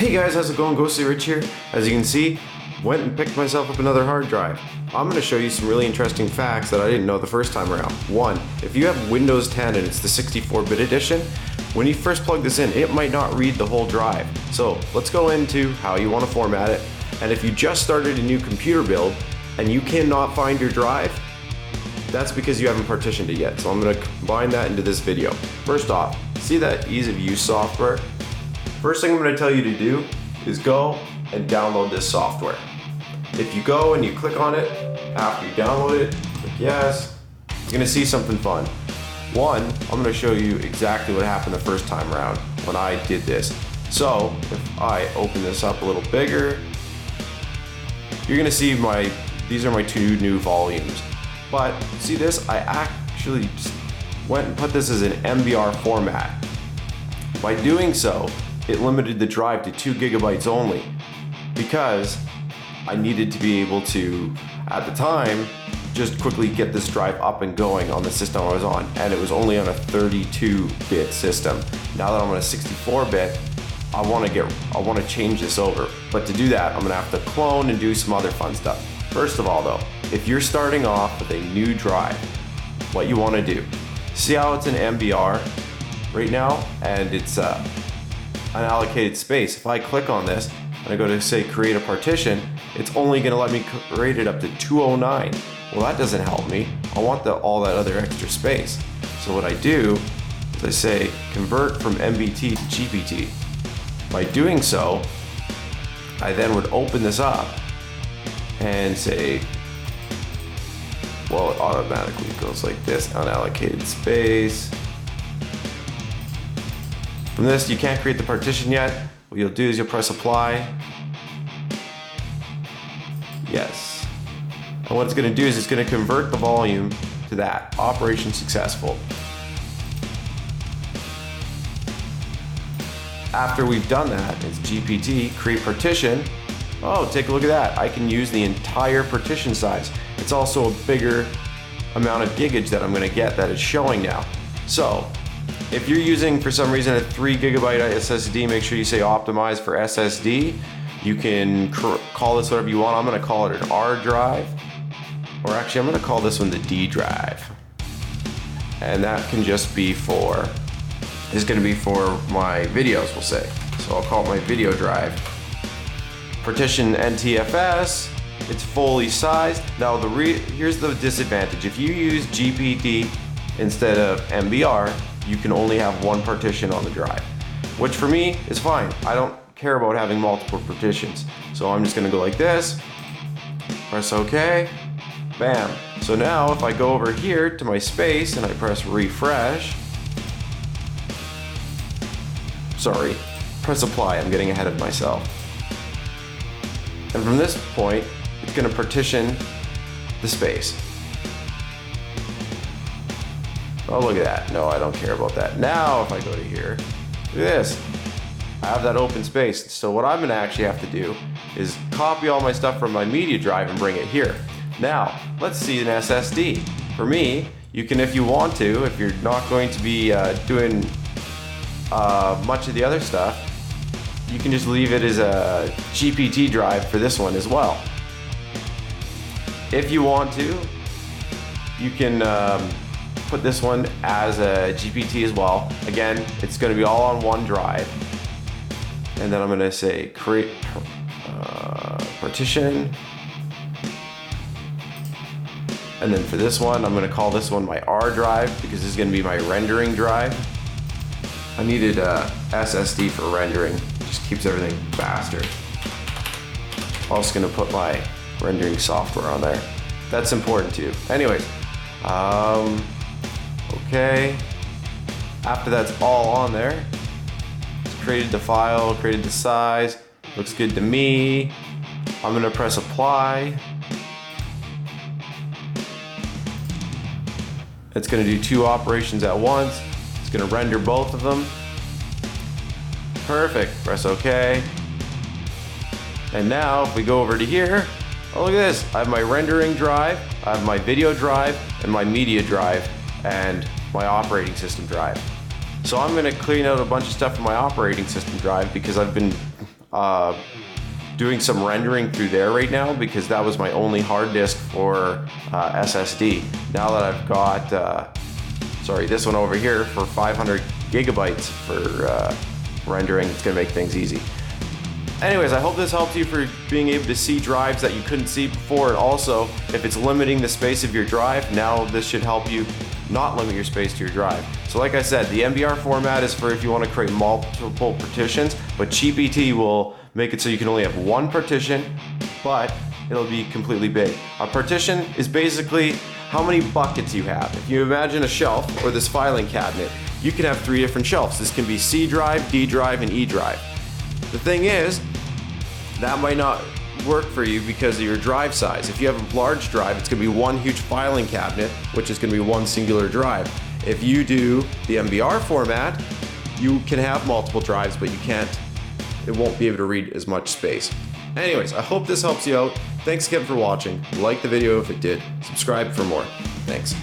Hey guys, how's it going? Ghostly Rich here. As you can see, went and picked myself up another hard drive. I'm going to show you some really interesting facts that I didn't know the first time around. One, if you have Windows 10 and it's the 64-bit edition, when you first plug this in, it might not read the whole drive. So let's go into how you want to format it. And if you just started a new computer build and you cannot find your drive, that's because you haven't partitioned it yet. So I'm going to combine that into this video. First off, see that ease of use software? First thing I'm going to tell you to do is go and download this software. If you go and you click on it, after you download it, click yes, you're going to see something fun. One, I'm going to show you exactly what happened the first time around when I did this. So if I open this up a little bigger, you're going to see these are my two new volumes. But see this, I actually just went and put this as an MBR format. By doing so, it limited the drive to 2 gigabytes only because I needed to be able to, at the time, just quickly get this drive up and going on the system I was on, and it was only on a 32-bit system. Now that I'm on a 64-bit, I want to change this over. But to do that, I'm gonna have to clone and do some other fun stuff. First of all though, if you're starting off with a new drive, what you want to do, see how it's an MBR right now, and it's unallocated space. If I click on this and I go to say create a partition, it's only going to let me create it up to 209. Well, that doesn't help me. I want all that other extra space. So what I do is I say convert from MBT to GPT. By doing so, I then would open this up and say, well, it automatically goes like this, unallocated space. From this, you can't create the partition yet. What you'll do is you'll press apply. Yes. And what it's going to do is it's going to convert the volume to that. Operation successful. After we've done that, it's GPT, create partition. Oh, take a look at that. I can use the entire partition size. It's also a bigger amount of gigage that I'm going to get that is showing now. So, if you're using, for some reason, a 3 gigabyte SSD, make sure you say optimize for SSD. You can call this whatever you want. I'm going to call it an R drive. Or actually, I'm going to call this one the D drive. And that can just be for, is going to be for my videos, we'll say. So I'll call it my video drive. Partition NTFS, it's fully sized. Now here's the disadvantage. If you use GPT instead of MBR, you can only have one partition on the drive, which for me is fine. I don't care about having multiple partitions. So I'm just gonna go like this, press OK, bam. So now if I go over here to my space and I press refresh, sorry, press apply, I'm getting ahead of myself. And from this point, it's gonna partition the space. Oh, look at that. No, I don't care about that. Now, if I go to here, look at this. I have that open space. So what I'm gonna actually have to do is copy all my stuff from my media drive and bring it here. Now, let's see an SSD. For me, you can, if you want to, if you're not going to be doing much of the other stuff, you can just leave it as a GPT drive for this one as well. If you want to, you can put this one as a GPT as well. Again, it's going to be all on one drive. And then I'm going to say create partition. And then for this one, I'm going to call this one my R drive because this is going to be my rendering drive. I needed a SSD for rendering. It just keeps everything faster. Also going to put my rendering software on there. That's important too. Anyways, okay. After that's all on there, it's created the file, created the size. Looks good to me. I'm gonna press apply. It's gonna do 2 operations at once. It's gonna render both of them. Perfect. Press OK. And now if we go over to here, oh, look at this. I have my rendering drive, I have my video drive, and my media drive, and my operating system drive. So I'm gonna clean out a bunch of stuff from my operating system drive because I've been doing some rendering through there right now because that was my only hard disk for SSD. Now that I've got, this one over here for 500 gigabytes for rendering, it's gonna make things easy. Anyways, I hope this helped you for being able to see drives that you couldn't see before, and also if it's limiting the space of your drive, now this should help you not limit your space to your drive. So like I said, the MBR format is for if you want to create multiple partitions, but CheapET will make it so you can only have one partition, but it'll be completely big. A partition is basically how many buckets you have. If you imagine a shelf or this filing cabinet, you can have 3 different shelves. This can be C drive, D drive, and E drive. The thing is, that might not work for you because of your drive size. If you have a large drive, it's going to be one huge filing cabinet, which is going to be one singular drive. If you do the MBR format, you can have multiple drives, but it won't be able to read as much space. Anyways, I hope this helps you out. Thanks again for watching. Like the video if it did. Subscribe for more. Thanks.